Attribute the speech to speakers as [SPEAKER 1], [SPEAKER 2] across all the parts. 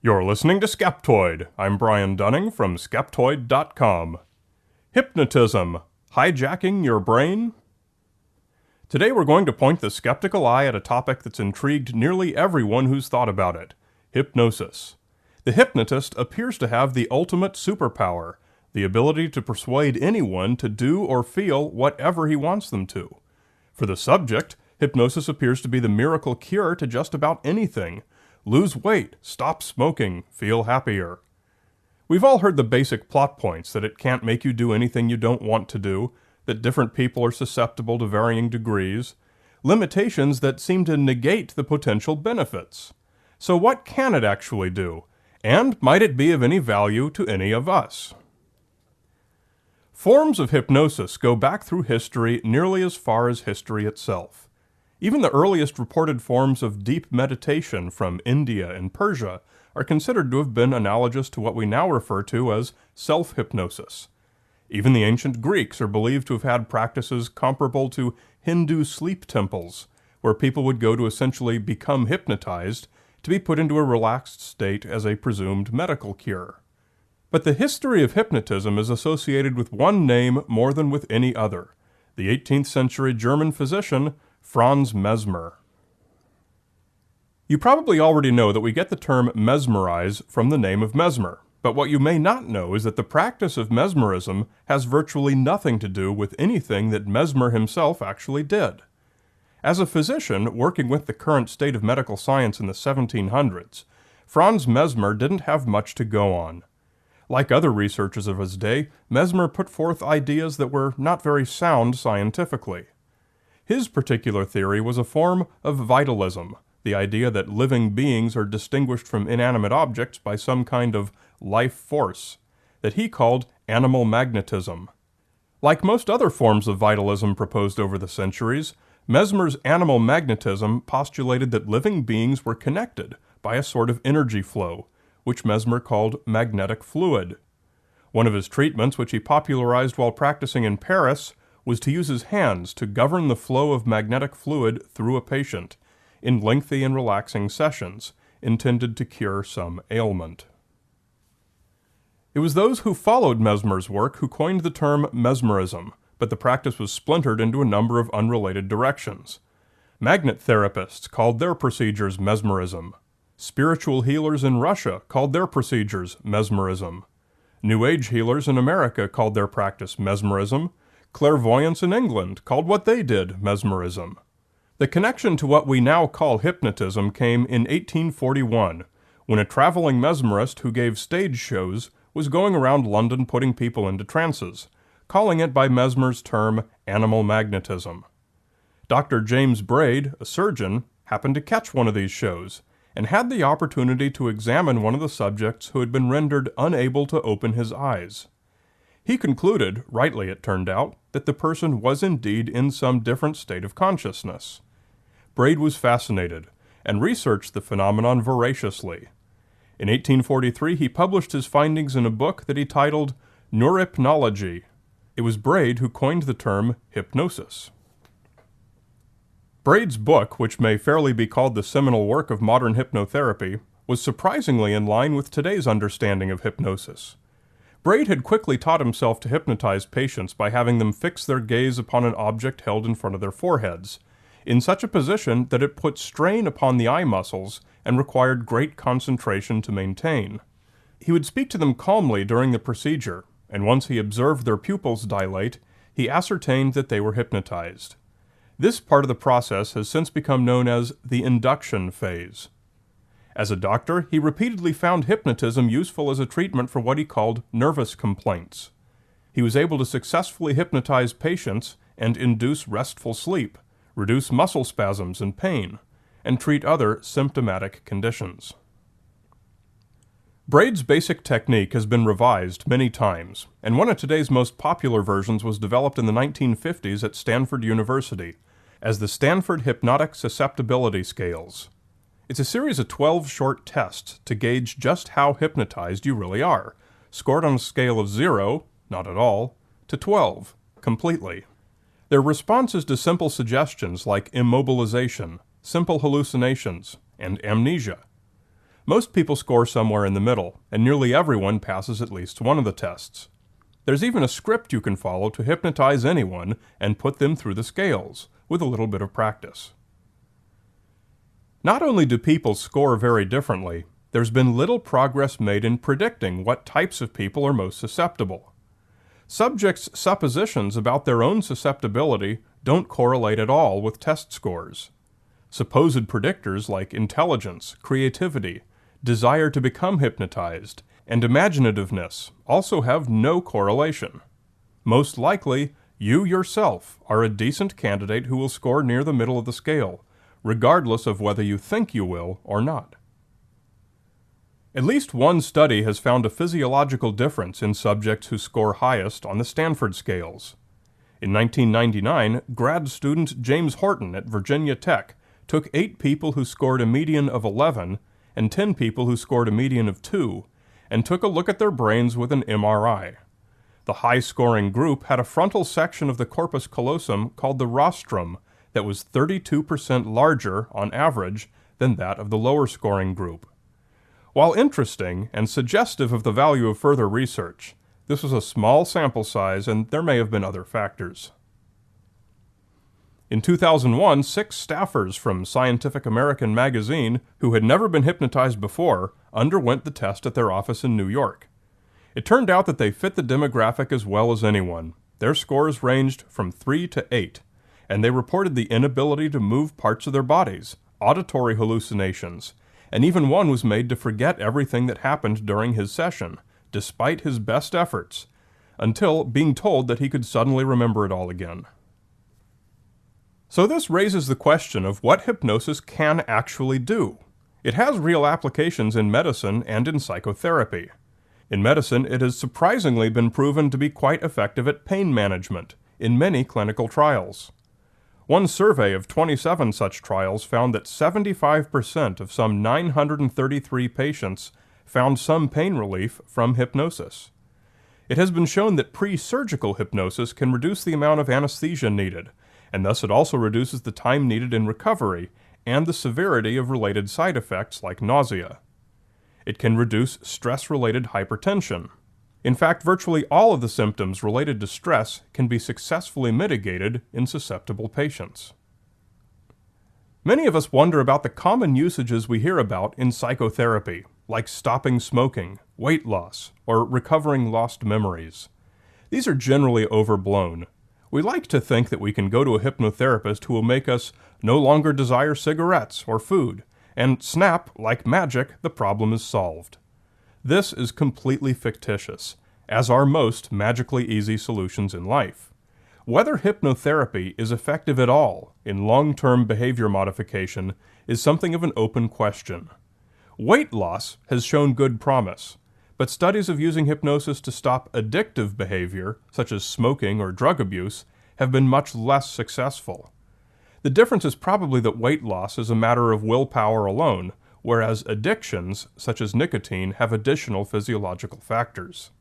[SPEAKER 1] You're listening to Skeptoid. I'm Brian Dunning from Skeptoid.com. Hypnotism, hijacking your brain? Today we're going to point the skeptical eye at a topic that's intrigued nearly everyone who's thought about it: hypnosis. The hypnotist appears to have the ultimate superpower, the ability to persuade anyone to do or feel whatever he wants them to. For the subject, hypnosis appears to be the miracle cure to just about anything. Lose weight, stop smoking, feel happier. We've all heard the basic plot points, that it can't make you do anything you don't want to do, that different people are susceptible to varying degrees, limitations that seem to negate the potential benefits. So what can it actually do? And might it be of any value to any of us? Forms of hypnosis go back through history nearly as far as history itself. Even the earliest reported forms of deep meditation from India and Persia are considered to have been analogous to what we now refer to as self-hypnosis. Even the ancient Greeks are believed to have had practices comparable to Hindu sleep temples, where people would go to essentially become hypnotized to be put into a relaxed state as a presumed medical cure. But the history of hypnotism is associated with one name more than with any other: the 18th century German physician Franz Mesmer. You probably already know that we get the term mesmerize from the name of Mesmer, but what you may not know is that the practice of mesmerism has virtually nothing to do with anything that Mesmer himself actually did. As a physician working with the current state of medical science in the 1700s, Franz Mesmer didn't have much to go on. Like other researchers of his day, Mesmer put forth ideas that were not very sound scientifically. His particular theory was a form of vitalism, the idea that living beings are distinguished from inanimate objects by some kind of life force, that he called animal magnetism. Like most other forms of vitalism proposed over the centuries, Mesmer's animal magnetism postulated that living beings were connected by a sort of energy flow, which Mesmer called magnetic fluid. One of his treatments, which he popularized while practicing in Paris, was to use his hands to govern the flow of magnetic fluid through a patient in lengthy and relaxing sessions intended to cure some ailment. It was those who followed Mesmer's work who coined the term mesmerism, but the practice was splintered into a number of unrelated directions. Magnet therapists called their procedures mesmerism. Spiritual healers in Russia called their procedures mesmerism. New Age healers in America called their practice mesmerism. Clairvoyants in England called what they did mesmerism. The connection to what we now call hypnotism came in 1841, when a traveling mesmerist who gave stage shows was going around London putting people into trances, calling it by Mesmer's term animal magnetism. Dr. James Braid, a surgeon, happened to catch one of these shows, and had the opportunity to examine one of the subjects who had been rendered unable to open his eyes. He concluded, rightly it turned out, that the person was indeed in some different state of consciousness. Braid was fascinated, and researched the phenomenon voraciously. In 1843 he published his findings in a book that he titled Neurohypnology. It was Braid who coined the term hypnosis. Braid's book, which may fairly be called the seminal work of modern hypnotherapy, was surprisingly in line with today's understanding of hypnosis. Braid had quickly taught himself to hypnotize patients by having them fix their gaze upon an object held in front of their foreheads, in such a position that it put strain upon the eye muscles and required great concentration to maintain. He would speak to them calmly during the procedure, and once he observed their pupils dilate, he ascertained that they were hypnotized. This part of the process has since become known as the induction phase. As a doctor, he repeatedly found hypnotism useful as a treatment for what he called nervous complaints. He was able to successfully hypnotize patients and induce restful sleep, reduce muscle spasms and pain, and treat other symptomatic conditions. Braid's basic technique has been revised many times, and one of today's most popular versions was developed in the 1950s at Stanford University as the Stanford Hypnotic Susceptibility Scales. It's a series of 12 short tests to gauge just how hypnotized you really are, scored on a scale of 0, not at all, to 12, completely. Their responses to simple suggestions like immobilization, simple hallucinations, and amnesia. Most people score somewhere in the middle, and nearly everyone passes at least one of the tests. There's even a script you can follow to hypnotize anyone and put them through the scales, with a little bit of practice. Not only do people score very differently, there's been little progress made in predicting what types of people are most susceptible. Subjects' suppositions about their own susceptibility don't correlate at all with test scores. Supposed predictors like intelligence, creativity, desire to become hypnotized, and imaginativeness also have no correlation. Most likely, you yourself are a decent candidate who will score near the middle of the scale, regardless of whether you think you will or not. At least one study has found a physiological difference in subjects who score highest on the Stanford scales. In 1999, grad student James Horton at Virginia Tech took 8 people who scored a median of 11 and 10 people who scored a median of 2, and took a look at their brains with an MRI. The high-scoring group had a frontal section of the corpus callosum called the rostrum that was 32% larger on average than that of the lower-scoring group. While interesting and suggestive of the value of further research, this was a small sample size and there may have been other factors. In 2001, 6 staffers from Scientific American magazine who had never been hypnotized before underwent the test at their office in New York. It turned out that they fit the demographic as well as anyone. Their scores ranged from 3 to 8, and they reported the inability to move parts of their bodies, auditory hallucinations, and even one was made to forget everything that happened during his session, despite his best efforts, until being told that he could suddenly remember it all again. So this raises the question of what hypnosis can actually do. It has real applications in medicine and in psychotherapy. In medicine, it has surprisingly been proven to be quite effective at pain management in many clinical trials. One survey of 27 such trials found that 75% of some 933 patients found some pain relief from hypnosis. It has been shown that pre-surgical hypnosis can reduce the amount of anesthesia needed, and thus it also reduces the time needed in recovery and the severity of related side effects like nausea. It can reduce stress-related hypertension. In fact, virtually all of the symptoms related to stress can be successfully mitigated in susceptible patients. Many of us wonder about the common usages we hear about in psychotherapy, like stopping smoking, weight loss, or recovering lost memories. These are generally overblown. We like to think that we can go to a hypnotherapist who will make us no longer desire cigarettes or food, and snap, like magic, the problem is solved. This is completely fictitious, as are most magically easy solutions in life. Whether hypnotherapy is effective at all in long-term behavior modification is something of an open question. Weight loss has shown good promise, but studies of using hypnosis to stop addictive behavior, such as smoking or drug abuse, have been much less successful. The difference is probably that weight loss is a matter of willpower alone, whereas addictions, such as nicotine, have additional physiological factors.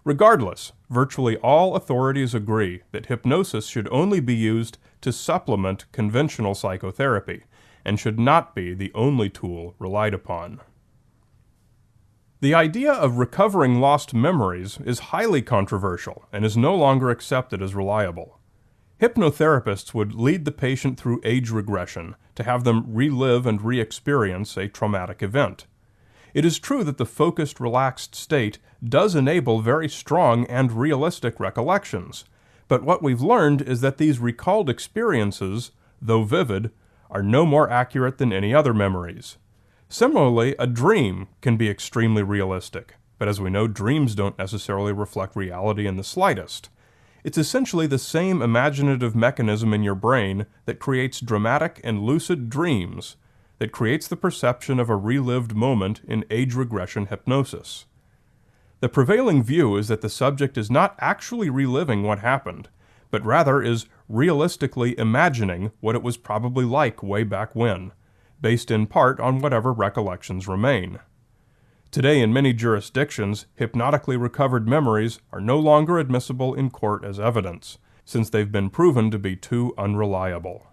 [SPEAKER 1] Regardless, virtually all authorities agree that hypnosis should only be used to supplement conventional psychotherapy, and should not be the only tool relied upon. The idea of recovering lost memories is highly controversial and is no longer accepted as reliable. Hypnotherapists would lead the patient through age regression to have them relive and re-experience a traumatic event. It is true that the focused, relaxed state does enable very strong and realistic recollections, but what we've learned is that these recalled experiences, though vivid, are no more accurate than any other memories. Similarly, a dream can be extremely realistic, but as we know, dreams don't necessarily reflect reality in the slightest. It's essentially the same imaginative mechanism in your brain that creates dramatic and lucid dreams, that creates the perception of a relived moment in age regression hypnosis. The prevailing view is that the subject is not actually reliving what happened, but rather is realistically imagining what it was probably like way back when, based in part on whatever recollections remain. Today, in many jurisdictions, hypnotically recovered memories are no longer admissible in court as evidence, since they've been proven to be too unreliable.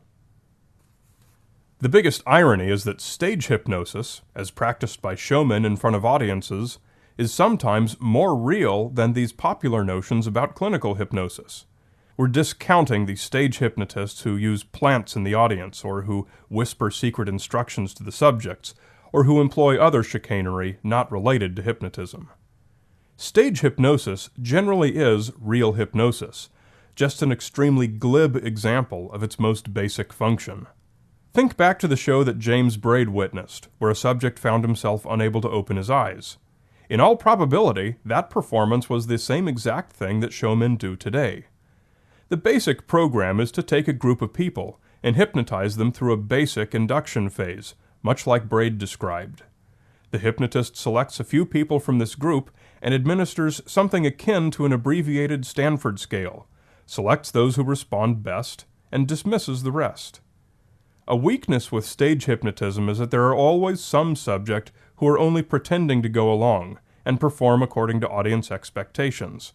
[SPEAKER 1] The biggest irony is that stage hypnosis, as practiced by showmen in front of audiences, is sometimes more real than these popular notions about clinical hypnosis. We're discounting the stage hypnotists who use plants in the audience, or who whisper secret instructions to the subjects, or who employ other chicanery not related to hypnotism. Stage hypnosis generally is real hypnosis, just an extremely glib example of its most basic function. Think back to the show that James Braid witnessed, where a subject found himself unable to open his eyes. In all probability, that performance was the same exact thing that showmen do today. The basic program is to take a group of people and hypnotize them through a basic induction phase, much like Braid described. The hypnotist selects a few people from this group and administers something akin to an abbreviated Stanford scale, selects those who respond best, and dismisses the rest. A weakness with stage hypnotism is that there are always some subject who are only pretending to go along and perform according to audience expectations.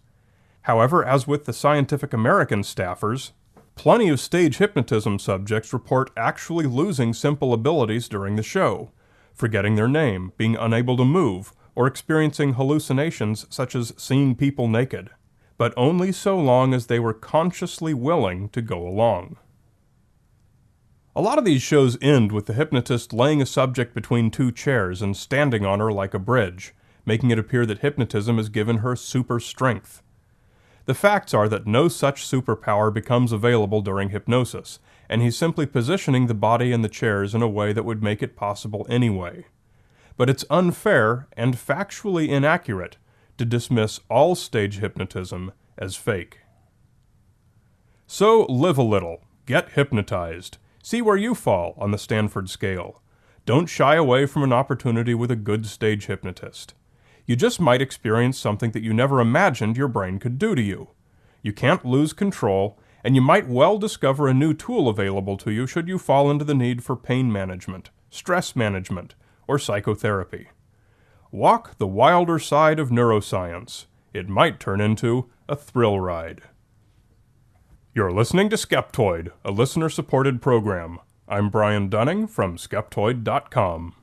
[SPEAKER 1] However, as with the Scientific American staffers, plenty of stage hypnotism subjects report actually losing simple abilities during the show, forgetting their name, being unable to move, or experiencing hallucinations such as seeing people naked, but only so long as they were consciously willing to go along. A lot of these shows end with the hypnotist laying a subject between two chairs and standing on her like a bridge, making it appear that hypnotism has given her super strength. The facts are that no such superpower becomes available during hypnosis, and he's simply positioning the body and the chairs in a way that would make it possible anyway. But it's unfair and factually inaccurate to dismiss all stage hypnotism as fake. So live a little, get hypnotized, see where you fall on the Stanford scale. Don't shy away from an opportunity with a good stage hypnotist. You just might experience something that you never imagined your brain could do to you. You can't lose control, and you might well discover a new tool available to you should you fall into the need for pain management, stress management, or psychotherapy. Walk the wilder side of neuroscience. It might turn into a thrill ride. You're listening to Skeptoid, a listener-supported program. I'm Brian Dunning from Skeptoid.com.